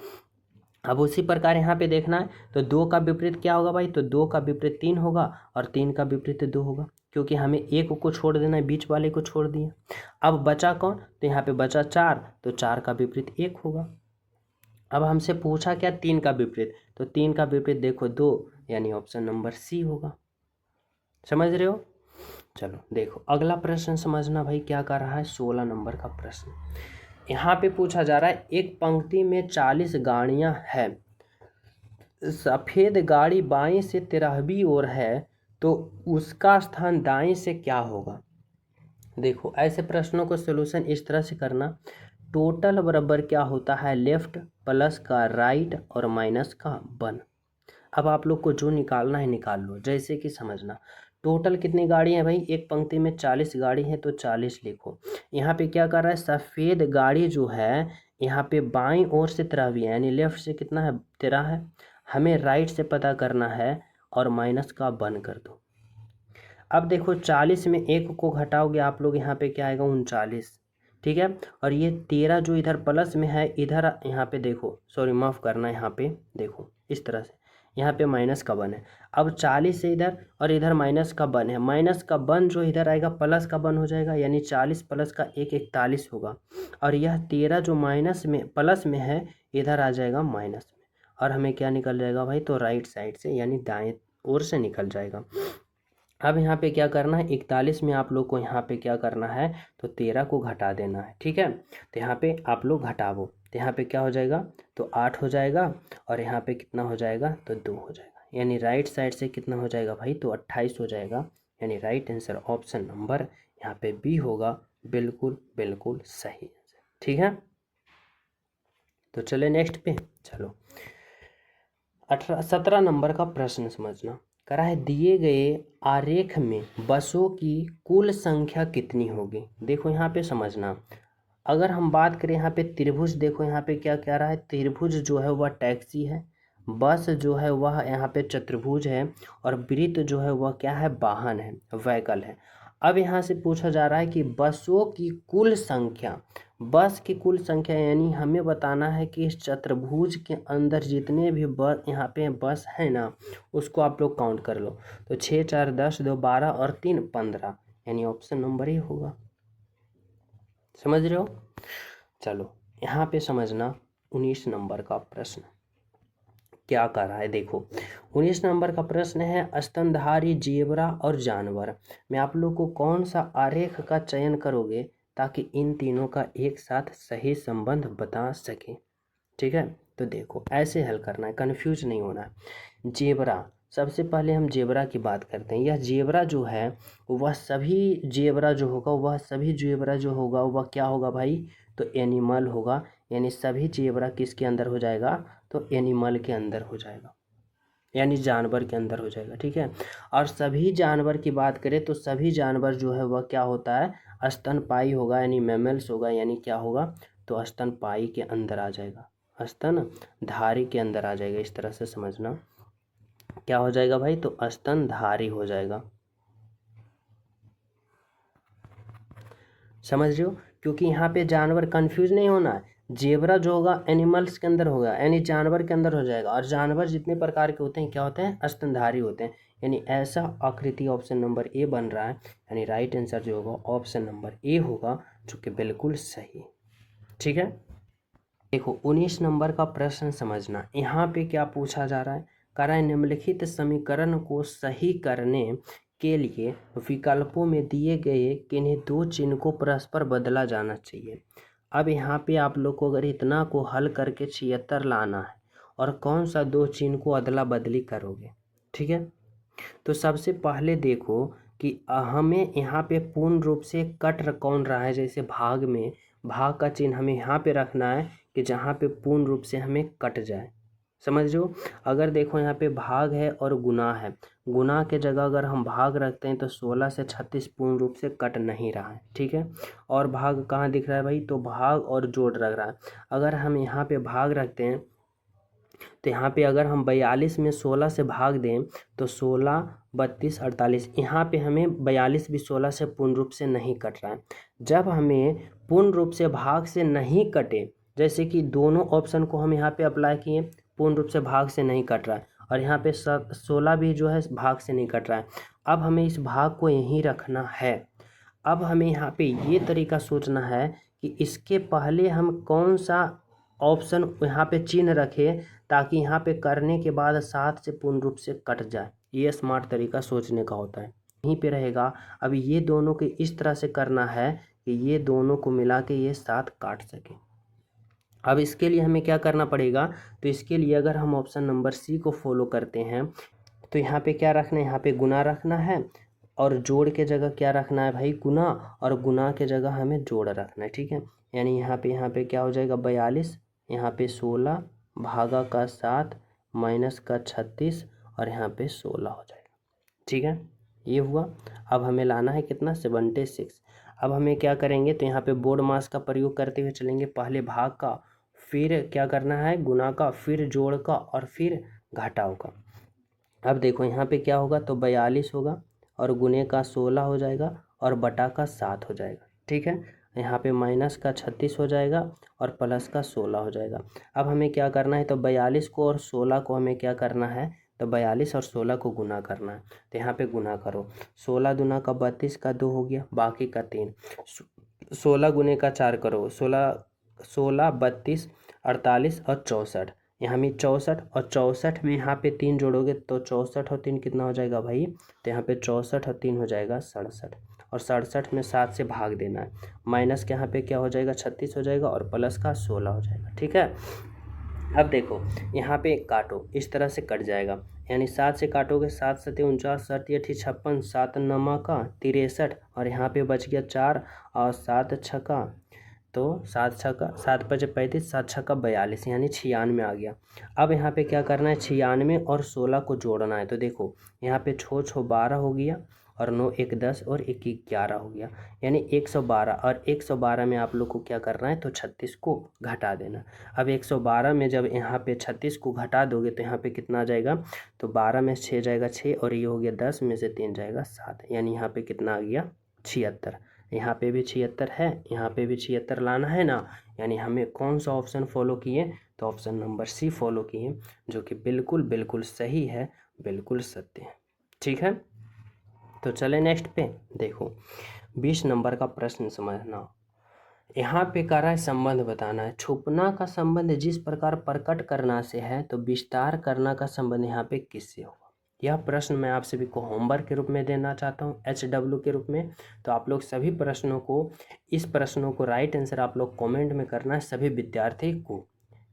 अब उसी प्रकार यहाँ पे देखना है तो 2 का विपरीत क्या होगा भाई, तो 2 का विपरीत 3 होगा और 3 का विपरीत 2 होगा, क्योंकि हमें एक को छोड़ देना है, बीच वाले को छोड़ दिया। अब बचा कौन, तो यहाँ पे बचा 4, तो 4 का विपरीत 1 होगा। अब हमसे पूछा क्या 3 का विपरीत, तो 3 का विपरीत देखो 2, यानी ऑप्शन नंबर सी होगा। समझ रहे हो, चलो देखो अगला प्रश्न समझना भाई क्या कर रहा है, 16 नंबर का प्रश्न। यहाँ पे पूछा जा रहा है एक पंक्ति में 40 गाड़ियाँ हैं, सफ़ेद गाड़ी बाएं से 13वीं ओर है, तो उसका स्थान दाएं से क्या होगा। देखो ऐसे प्रश्नों को सलूशन इस तरह से करना, टोटल बराबर क्या होता है, लेफ्ट प्लस का राइट और माइनस का 1। अब आप लोग को जो निकालना है निकाल लो, जैसे कि समझना टोटल कितनी गाड़ी है भाई, एक पंक्ति में 40 गाड़ी है तो 40 लिखो। यहाँ पे क्या कर रहा है, सफ़ेद गाड़ी जो है यहाँ पे बाईं ओर से 13वीं है, यानी लेफ्ट से कितना है 13 है, हमें राइट से पता करना है और माइनस का 1 कर दो। अब देखो 40 में 1 को घटाओगे आप लोग, यहाँ पे क्या आएगा 39, ठीक है। और ये 13 जो इधर प्लस में है, इधर यहाँ पे देखो, सॉरी माफ़ करना, यहाँ पे देखो इस तरह से, यहाँ पे माइनस का 1 है। अब 40 से इधर और इधर माइनस का 1 है, माइनस का 1 जो इधर आएगा प्लस का 1 हो जाएगा, यानी 40 प्लस का 1 41 होगा। और यह 13 जो माइनस में प्लस में है इधर आ जाएगा माइनस में, और हमें क्या निकल जाएगा भाई, तो राइट साइड से यानी दाएँ ओर से निकल जाएगा। अब यहाँ पे क्या करना है, 41 में आप लोग को यहाँ पे क्या करना है, तो 13 को घटा देना है, ठीक है। तो यहाँ पे आप लोग घटाओ, तो यहाँ पे क्या हो जाएगा, तो 8 हो जाएगा, और यहाँ पे कितना हो जाएगा, तो 2 हो जाएगा, यानी राइट साइड से कितना हो जाएगा भाई, तो 28 हो जाएगा, यानी राइट आंसर ऑप्शन नंबर यहाँ पे बी होगा, बिल्कुल बिल्कुल सही। ठीक है, तो चले नेक्स्ट पे। चलो 17 नंबर का प्रश्न समझना। करा है दिए गए आरेख में बसों की कुल संख्या कितनी होगी। देखो यहाँ पे समझना, अगर हम बात करें यहाँ पे त्रिभुज, देखो यहाँ पे क्या कह रहा है, त्रिभुज जो है वह टैक्सी है, बस जो है वह यहाँ पे चतुर्भुज है, और वृत्त जो है वह क्या है, वाहन है, व्हीकल है। अब यहाँ से पूछा जा रहा है कि बसों की कुल संख्या, बस की कुल संख्या, यानी हमें बताना है कि इस चतुर्भुज के अंदर जितने भी बस यहाँ पे बस है ना, उसको आप लोग काउंट कर लो। तो 6 4 10 2 12 और 3 15, यानी ऑप्शन नंबर ए होगा। समझ रहे हो। चलो यहाँ पे समझना 19 नंबर का प्रश्न क्या कर रहा है। देखो 19 नंबर का प्रश्न है स्तनधारी जेब्रा और जानवर में आप लोग को कौन सा आरेख का चयन करोगे ताकि इन तीनों का एक साथ सही संबंध बता सके। ठीक है, तो देखो ऐसे हल करना है, कंफ्यूज नहीं होना है। जेब्रा, सबसे पहले हम जेब्रा की बात करते हैं। यह जेब्रा जो है वह सभी जेब्रा जो होगा, वह सभी जेब्रा जो होगा वह क्या होगा भाई, तो एनिमल होगा, यानी सभी जेब्रा किसके अंदर हो जाएगा, तो एनिमल के अंदर हो जाएगा, यानी जानवर के अंदर हो जाएगा। ठीक है, और सभी जानवर की बात करें तो सभी जानवर जो है वह क्या होता है, स्तनपायी होगा, यानी मैमल्स होगा, यानी क्या होगा, तो स्तनपायी के अंदर आ जाएगा, स्तनधारी के अंदर आ जाएगा। इस तरह से समझना, क्या हो जाएगा भाई, तो स्तनधारी हो जाएगा। समझ रहे हो, क्योंकि यहाँ पे जानवर, कंफ्यूज नहीं होना है। जेब्रा जो होगा एनिमल्स के अंदर होगा, यानी जानवर के अंदर हो जाएगा, और जानवर जितने प्रकार के होते हैं क्या होते हैं, स्तनधारी होते हैं, यानी ऐसा आकृति ऑप्शन नंबर ए बन रहा है, यानी राइट आंसर जो होगा ऑप्शन नंबर ए होगा, जो कि बिल्कुल सही। ठीक है, देखो 19 नंबर का प्रश्न समझना। यहाँ पे क्या पूछा जा रहा है, कह रहा है निम्नलिखित समीकरण को सही करने के लिए विकल्पों में दिए गए किन्हीं दो चिन्ह को परस्पर बदला जाना चाहिए। अब यहाँ पे आप लोग को अगर इतना को हल करके 76 लाना है, और कौन सा दो चिन्ह को अदला बदली करोगे। ठीक है, तो सबसे पहले देखो कि हमें यहाँ पे पूर्ण रूप से कट कौन रहा है, जैसे भाग में भाग का चिन्ह हमें यहाँ पे रखना है कि जहाँ पे पूर्ण रूप से हमें कट जाए। समझ रहे हो, अगर देखो यहाँ पे भाग है और गुना है, गुना के जगह अगर हम भाग रखते हैं तो 16 से 36 पूर्ण रूप से कट नहीं रहा है। ठीक है, और भाग कहाँ दिख रहा है भाई, तो भाग और जोड़ रख रहा है। अगर हम यहाँ पे भाग रखते हैं तो यहाँ पे अगर हम 42 में 16 से भाग दें तो 16 32 48, यहाँ पे हमें 42 भी 16 से पूर्ण रूप से नहीं कट रहा है। जब हमें पूर्ण रूप से भाग से नहीं कटे, जैसे कि दोनों ऑप्शन को हम यहाँ पे अप्लाई किए, पूर्ण रूप से भाग से नहीं कट रहा है, और यहाँ पे 16 भी जो है भाग से नहीं कट रहा है। अब हमें इस भाग को यहीं रखना है। अब हमें यहाँ पे ये तरीका सोचना है कि इसके पहले हम कौन सा ऑप्शन यहाँ पे चिन्ह रखें ताकि यहाँ पे करने के बाद 7 से पूर्ण रूप से कट जाए। ये स्मार्ट तरीका सोचने का होता है, यहीं पे रहेगा। अब ये दोनों के इस तरह से करना है कि ये दोनों को मिला के ये 7 काट सके। अब इसके लिए हमें क्या करना पड़ेगा, तो इसके लिए अगर हम ऑप्शन नंबर सी को फॉलो करते हैं तो यहाँ पे क्या रखना है, यहाँ पे गुना रखना है, और जोड़ के जगह क्या रखना है भाई, गुना, और गुना के जगह हमें जोड़ रखना है। ठीक है, यानी यहाँ पे क्या हो जाएगा 42, यहाँ पे 16 भागा का 7 माइनस का 36, और यहाँ पे 16 हो जाएगा। ठीक है, ये हुआ। अब हमें लाना है कितना, 76। अब हमें क्या करेंगे, तो यहाँ पे बोर्ड मास का प्रयोग करते हुए चलेंगे। पहले भाग का, फिर क्या करना है, गुना का, फिर जोड़ का, और फिर घटाव का। अब देखो यहाँ पे क्या होगा, तो 42 होगा, और गुने का 16 हो जाएगा, और बटा का 7 हो जाएगा। ठीक है, यहाँ पे माइनस का 36 हो जाएगा, और प्लस का 16 हो जाएगा। अब हमें क्या करना है, तो 42 को और 16 को हमें क्या करना है, तो 42 और 16 को गुना करना है। तो यहाँ पे गुना करो, 16 दूना का 32 का 2 हो गया, बाकी का 3, 16 गुने का 4 करो, 16 32 48 और 64, यहाँ में 64, और 64 में यहाँ पे 3 जोड़ोगे तो 64 और 3 कितना हो जाएगा भाई, तो यहाँ पे 64 और 3 हो जाएगा 67, और 67 में 7 से भाग देना है। माइनस के यहाँ पे क्या हो जाएगा 36 हो जाएगा, और प्लस का 16 हो जाएगा। ठीक है, अब देखो यहाँ पे काटो, इस तरह से कट जाएगा, यानी 7 से काटोगे 7 सते 49, 7 8 56, 7 9 का 63, और यहाँ पे बच गया 4 और 7 छक्का, तो 7 छक्का 7 5 35, 7 छक्का 42, यानी 96 आ गया। अब यहाँ पे क्या करना है, 96 और 16 को जोड़ना है। तो देखो यहाँ पे 6 6 12 हो गया, और 9 1 10 और 1 11 हो गया, यानी 112। और 112 में आप लोग को क्या करना है, तो 36 को घटा देना। अब 112 में जब यहाँ पे 36 को घटा दोगे तो यहाँ पे कितना आ जाएगा, तो 12 में 6 जाएगा 6, और ये हो गया 10 में से 3 जाएगा 7, यानी यहाँ पे कितना आ गया, 76। यहाँ पे भी 76 है, यहाँ पे भी 76 लाना है ना, यानी हमें कौन सा ऑप्शन फॉलो किए, तो ऑप्शन नंबर सी फॉलो किए, जो कि बिल्कुल बिल्कुल सही है, बिल्कुल सत्य है। ठीक है, तो चले नेक्स्ट पे। देखो 20 नंबर का प्रश्न समझना। यहाँ पे कह रहा है संबंध बताना है। छुपना का संबंध जिस प्रकार प्रकट करना से है, तो विस्तार करना का संबंध यहाँ पे किससे होगा। यह प्रश्न मैं आप सभी को होमवर्क के रूप में देना चाहता हूँ, HW के रूप में। तो आप लोग सभी प्रश्नों को, इस प्रश्नों को राइट आंसर आप लोग कमेंट में करना है, सभी विद्यार्थी को,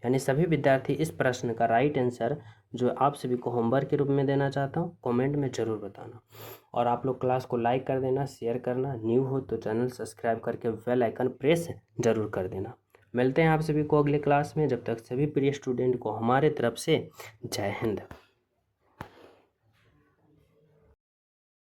यानी सभी विद्यार्थी इस प्रश्न का राइट आंसर जो आप सभी को होमवर्क के रूप में देना चाहता हूँ, कमेंट में ज़रूर बताना। और आप लोग क्लास को लाइक कर देना, शेयर करना, न्यू हो तो चैनल सब्सक्राइब करके बेल आइकन प्रेस ज़रूर कर देना। मिलते हैं आप सभी को अगले क्लास में, जब तक सभी प्रिय स्टूडेंट को हमारे तरफ से जय हिंद।